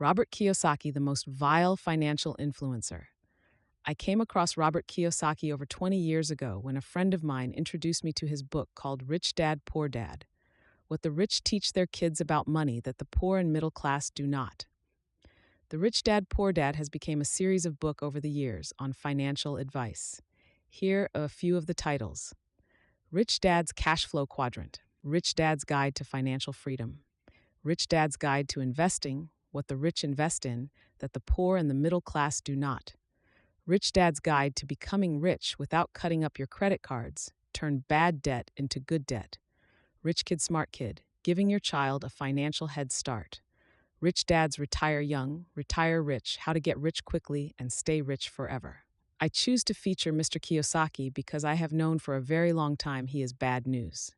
Robert Kiyosaki, the most vile financial influencer. I came across Robert Kiyosaki over 20 years ago when a friend of mine introduced me to his book called Rich Dad, Poor Dad: What the Rich Teach Their Kids About Money That the Poor and Middle Class Do Not. The Rich Dad, Poor Dad has become a series of books over the years on financial advice. Here are a few of the titles: Rich Dad's Cash Flow Quadrant, Rich Dad's Guide to Financial Freedom, Rich Dad's Guide to Investing: What the Rich Invest in That the Poor and the Middle Class Do Not, Rich Dad's Guide to Becoming Rich Without Cutting Up Your Credit Cards: Turn Bad Debt into Good Debt, Rich Kid Smart Kid: Giving Your Child a Financial Head Start, Rich Dad's Retire Young, Retire Rich: How to Get Rich Quickly and Stay Rich Forever. I choose to feature Mr. Kiyosaki because I have known for a very long time he is bad news.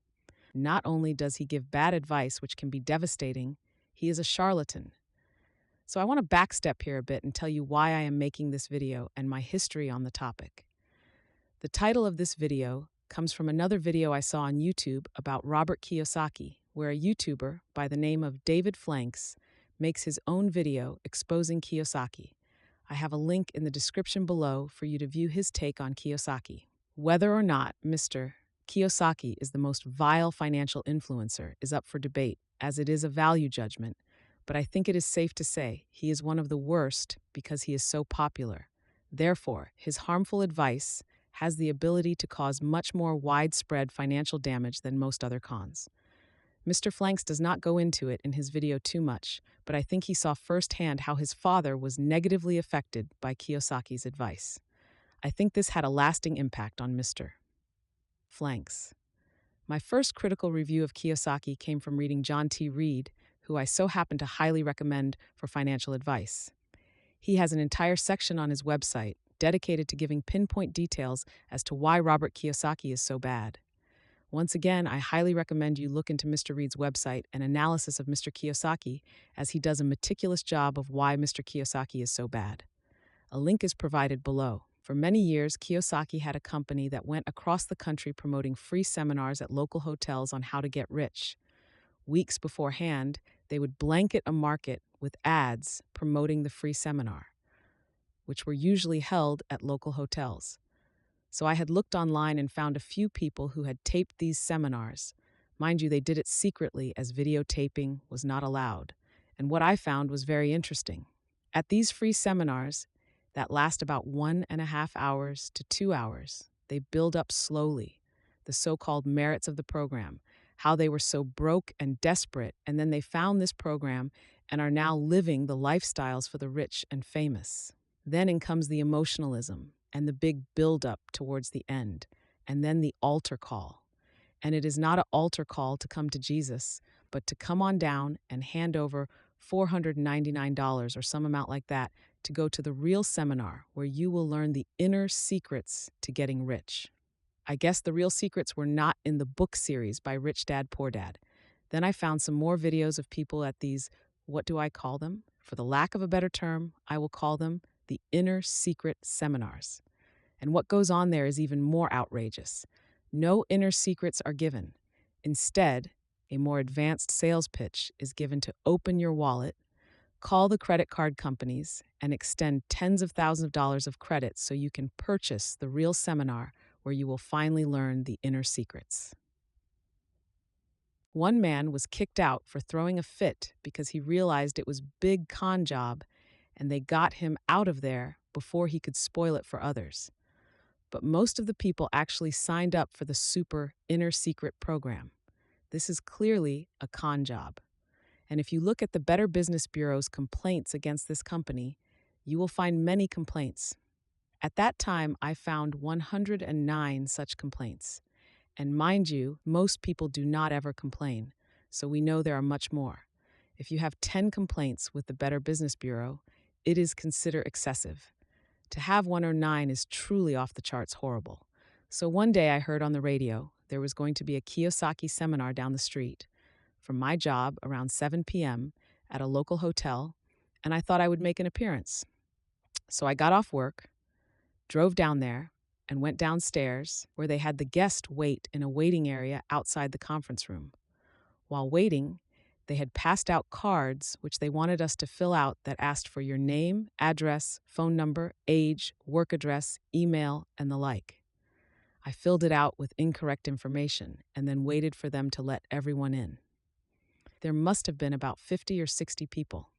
Not only does he give bad advice, which can be devastating, he is a charlatan. So I want to backstep here a bit and tell you why I am making this video and my history on the topic. The title of this video comes from another video I saw on YouTube about Robert Kiyosaki, where a YouTuber by the name of David Flanks makes his own video exposing Kiyosaki. I have a link in the description below for you to view his take on Kiyosaki. Whether or not Mr. Kiyosaki is the most vile financial influencer is up for debate, as it is a value judgment, but I think it is safe to say he is one of the worst because he is so popular. Therefore, his harmful advice has the ability to cause much more widespread financial damage than most other cons. Mr. Flanks does not go into it in his video too much, but I think he saw firsthand how his father was negatively affected by Kiyosaki's advice. I think this had a lasting impact on Mr. Flanks. My first critical review of Kiyosaki came from reading John T. Reed, who I so happen to highly recommend for financial advice. He has an entire section on his website dedicated to giving pinpoint details as to why Robert Kiyosaki is so bad. Once again, I highly recommend you look into Mr. Reed's website and analysis of Mr. Kiyosaki, as he does a meticulous job of why Mr. Kiyosaki is so bad. A link is provided below. For many years, Kiyosaki had a company that went across the country promoting free seminars at local hotels on how to get rich. Weeks beforehand, they would blanket a market with ads promoting the free seminar, which were usually held at local hotels. So I had looked online and found a few people who had taped these seminars. Mind you, they did it secretly, as videotaping was not allowed. And what I found was very interesting. At these free seminars that last about 1.5 hours to 2 hours, they build up slowly the so-called merits of the program, how they were so broke and desperate, and then they found this program and are now living the lifestyles for the rich and famous. Then in comes the emotionalism and the big build-up towards the end, and then the altar call. And it is not an altar call to come to Jesus, but to come on down and hand over $499 or some amount like that to go to the real seminar where you will learn the inner secrets to getting rich. I guess the real secrets were not in the book series by Rich Dad, Poor Dad. Then I found some more videos of people at these, what do I call them? For the lack of a better term, I will call them the inner secret seminars. And what goes on there is even more outrageous. No inner secrets are given. Instead, a more advanced sales pitch is given to open your wallet, call the credit card companies, and extend tens of thousands of dollars of credit so you can purchase the real seminar where you will finally learn the inner secrets. One man was kicked out for throwing a fit because he realized it was big con job, and they got him out of there before he could spoil it for others. But most of the people actually signed up for the super inner secret program. This is clearly a con job. And if you look at the Better Business Bureau's complaints against this company, you will find many complaints. At that time, I found 109 such complaints. And mind you, most people do not ever complain, so we know there are much more. If you have 10 complaints with the Better Business Bureau, it is considered excessive. To have 109 is truly off the charts horrible. So one day I heard on the radio there was going to be a Kiyosaki seminar down the street from my job around 7 p.m. at a local hotel, and I thought I would make an appearance. So I got off work, drove down there, and went downstairs where they had the guest wait in a waiting area outside the conference room. While waiting, They had passed out cards which they wanted us to fill out that asked for your name, address, phone number, age, work address, email, and the like. I filled it out with incorrect information and then waited for them to let everyone in. There must have been about 50 or 60 people,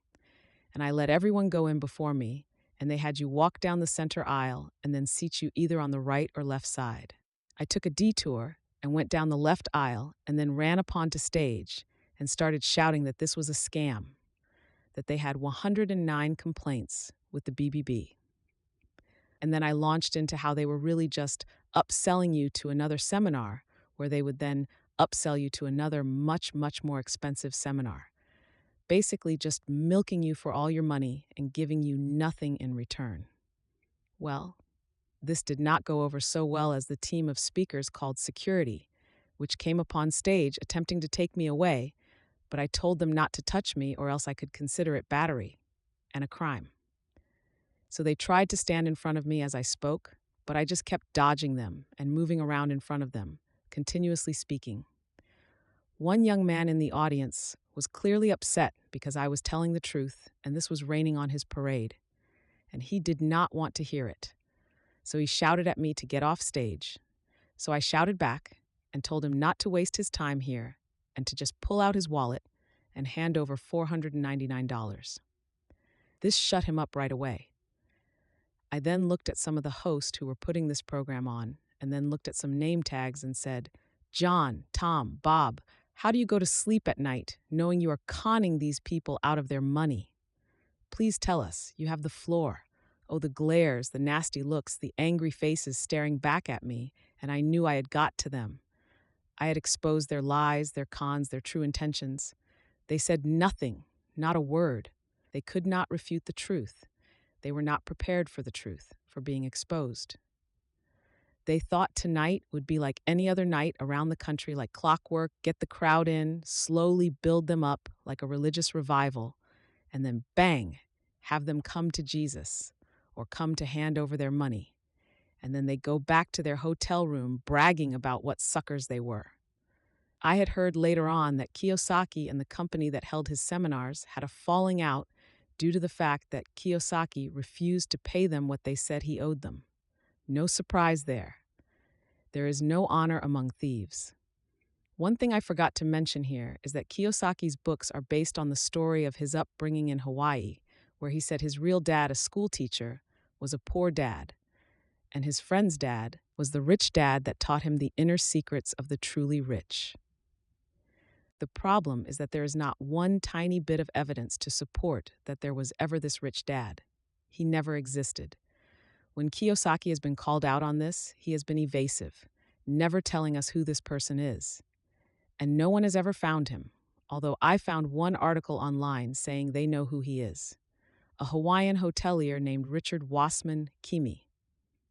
and I let everyone go in before me, and they had you walk down the center aisle and then seat you either on the right or left side. I took a detour and went down the left aisle and then ran up onto stage and started shouting that this was a scam, that they had 109 complaints with the BBB. And then I launched into how they were really just upselling you to another seminar where they would then upsell you to another much, much more expensive seminar. Basically just milking you for all your money and giving you nothing in return. Well, this did not go over so well as the team of speakers called security, which came upon stage attempting to take me away, but I told them not to touch me or else I could consider it battery and a crime. So they tried to stand in front of me as I spoke, but I just kept dodging them and moving around in front of them, continuously speaking. One young man in the audience was clearly upset because I was telling the truth and this was raining on his parade, and he did not want to hear it. So he shouted at me to get off stage. So I shouted back and told him not to waste his time here and to just pull out his wallet and hand over $499. This shut him up right away. I then looked at some of the hosts who were putting this program on and then looked at some name tags and said, John, Tom, Bob, how do you go to sleep at night knowing you are conning these people out of their money? Please tell us, you have the floor. Oh, the glares, the nasty looks, the angry faces staring back at me, and I knew I had got to them. I had exposed their lies, their cons, their true intentions. They said nothing, not a word. They could not refute the truth. They were not prepared for the truth, for being exposed. They thought tonight would be like any other night around the country, like clockwork, get the crowd in, slowly build them up like a religious revival, and then bang, have them come to Jesus or come to hand over their money. And then they go back to their hotel room bragging about what suckers they were. I had heard later on that Kiyosaki and the company that held his seminars had a falling out due to the fact that Kiyosaki refused to pay them what they said he owed them. No surprise there. There is no honor among thieves. One thing I forgot to mention here is that Kiyosaki's books are based on the story of his upbringing in Hawaii, where he said his real dad, a school teacher, was a poor dad, and his friend's dad was the rich dad that taught him the inner secrets of the truly rich. The problem is that there is not one tiny bit of evidence to support that there was ever this rich dad. He never existed. When Kiyosaki has been called out on this, he has been evasive, never telling us who this person is. And no one has ever found him, although I found one article online saying they know who he is. A Hawaiian hotelier named Richard Wassman Kimi.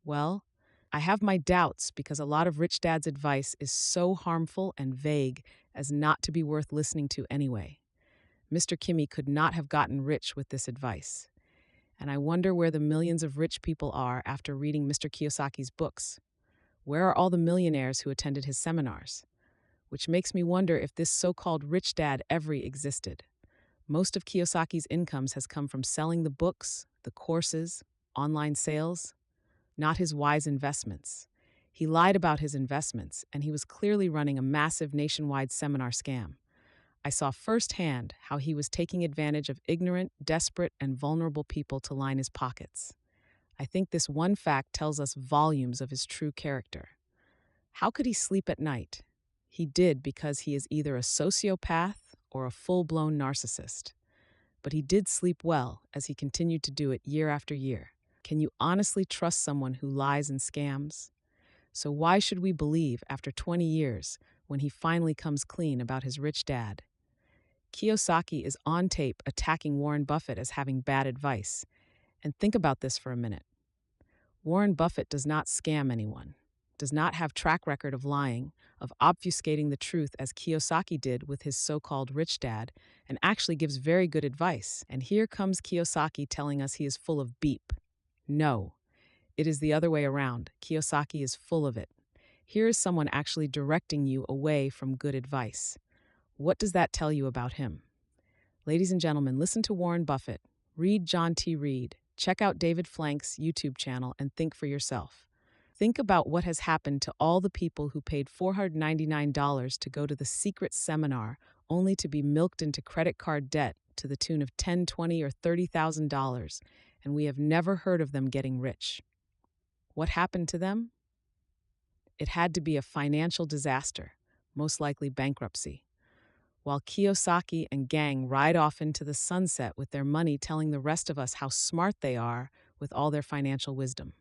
Well, I have my doubts because a lot of rich dad's advice is so harmful and vague as not to be worth listening to anyway. Mr. Kimi could not have gotten rich with this advice. And I wonder where the millions of rich people are after reading Mr. Kiyosaki's books. Where are all the millionaires who attended his seminars? Which makes me wonder if this so-called rich dad ever existed. Most of Kiyosaki's incomes has come from selling the books, the courses, online sales, not his wise investments. He lied about his investments, and he was clearly running a massive nationwide seminar scam. I saw firsthand how he was taking advantage of ignorant, desperate, and vulnerable people to line his pockets. I think this one fact tells us volumes of his true character. How could he sleep at night? He did because he is either a sociopath or a full-blown narcissist. But he did sleep well as he continued to do it year after year. Can you honestly trust someone who lies and scams? So why should we believe after 20 years when he finally comes clean about his rich dad? Kiyosaki is on tape attacking Warren Buffett as having bad advice. And think about this for a minute. Warren Buffett does not scam anyone, does not have track record of lying, of obfuscating the truth as Kiyosaki did with his so-called rich dad, and actually gives very good advice. And here comes Kiyosaki telling us he is full of beep. No, it is the other way around. Kiyosaki is full of it. Here is someone actually directing you away from good advice. What does that tell you about him? Ladies and gentlemen, listen to Warren Buffett, read John T. Reed, check out David Flank's YouTube channel, and think for yourself. Think about what has happened to all the people who paid $499 to go to the secret seminar only to be milked into credit card debt to the tune of $10, $20, or $30,000, and we have never heard of them getting rich. What happened to them? It had to be a financial disaster, most likely bankruptcy. While Kiyosaki and gang ride off into the sunset with their money, telling the rest of us how smart they are with all their financial wisdom.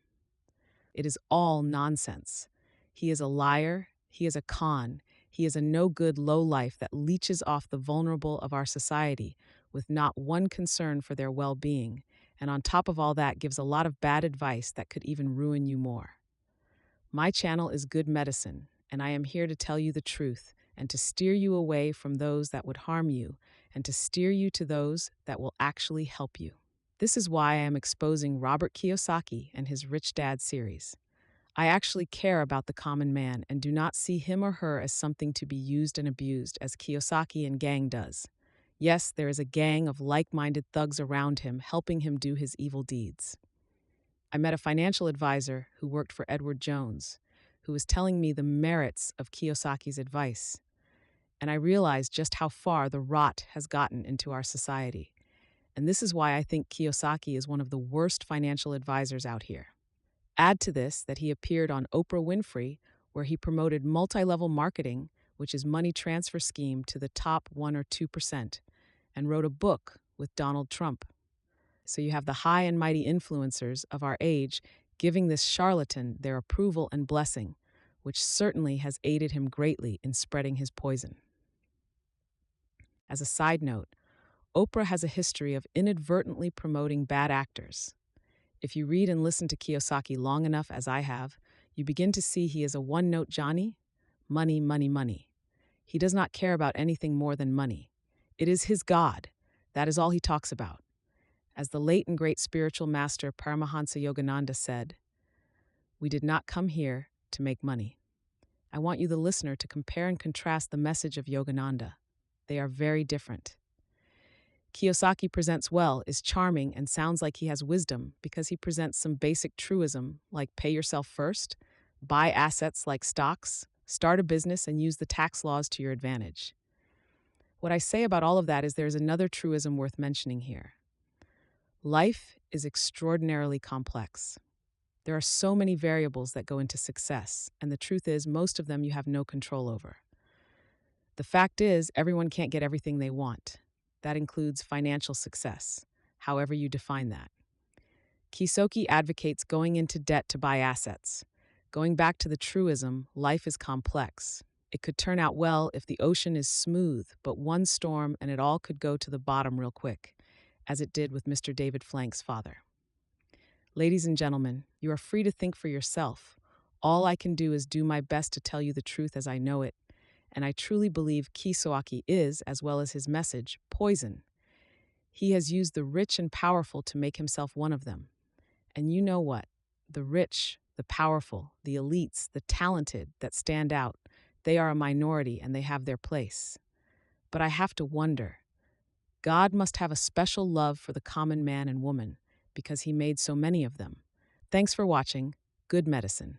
It is all nonsense. He is a liar, he is a con, he is a no-good lowlife that leeches off the vulnerable of our society with not one concern for their well-being, and on top of all that gives a lot of bad advice that could even ruin you more. My channel is Good Medicine, and I am here to tell you the truth and to steer you away from those that would harm you and to steer you to those that will actually help you. This is why I am exposing Robert Kiyosaki and his Rich Dad series. I actually care about the common man and do not see him or her as something to be used and abused as Kiyosaki and gang does. Yes, there is a gang of like-minded thugs around him helping him do his evil deeds. I met a financial advisor who worked for Edward Jones, who was telling me the merits of Kiyosaki's advice, and I realized just how far the rot has gotten into our society. And this is why I think Kiyosaki is one of the worst financial advisors out here. Add to this that he appeared on Oprah Winfrey, where he promoted multi-level marketing, which is money transfer scheme to the top 1 or 2%, and wrote a book with Donald Trump. So you have the high and mighty influencers of our age giving this charlatan their approval and blessing, which certainly has aided him greatly in spreading his poison. As a side note, Oprah has a history of inadvertently promoting bad actors. If you read and listen to Kiyosaki long enough, as I have, you begin to see he is a one-note Johnny. Money, money, money. He does not care about anything more than money. It is his God. That is all he talks about. As the late and great spiritual master Paramahansa Yogananda said, "We did not come here to make money." I want you, the listener, to compare and contrast the message of Yogananda. They are very different. Kiyosaki presents well, is charming, and sounds like he has wisdom because he presents some basic truism like pay yourself first, buy assets like stocks, start a business, and use the tax laws to your advantage. What I say about all of that is there's another truism worth mentioning here. Life is extraordinarily complex. There are so many variables that go into success, and the truth is most of them you have no control over. The fact is, everyone can't get everything they want. That includes financial success, however you define that. Kiyosaki advocates going into debt to buy assets. Going back to the truism, life is complex. It could turn out well if the ocean is smooth, but one storm and it all could go to the bottom real quick, as it did with Mr. David Flank's father. Ladies and gentlemen, you are free to think for yourself. All I can do is do my best to tell you the truth as I know it, and I truly believe Kiyosaki is, as well as his message, poison. He has used the rich and powerful to make himself one of them. And you know what? The rich, the powerful, the elites, the talented that stand out, they are a minority and they have their place. But I have to wonder, God must have a special love for the common man and woman because he made so many of them. Thanks for watching. Good Medicine.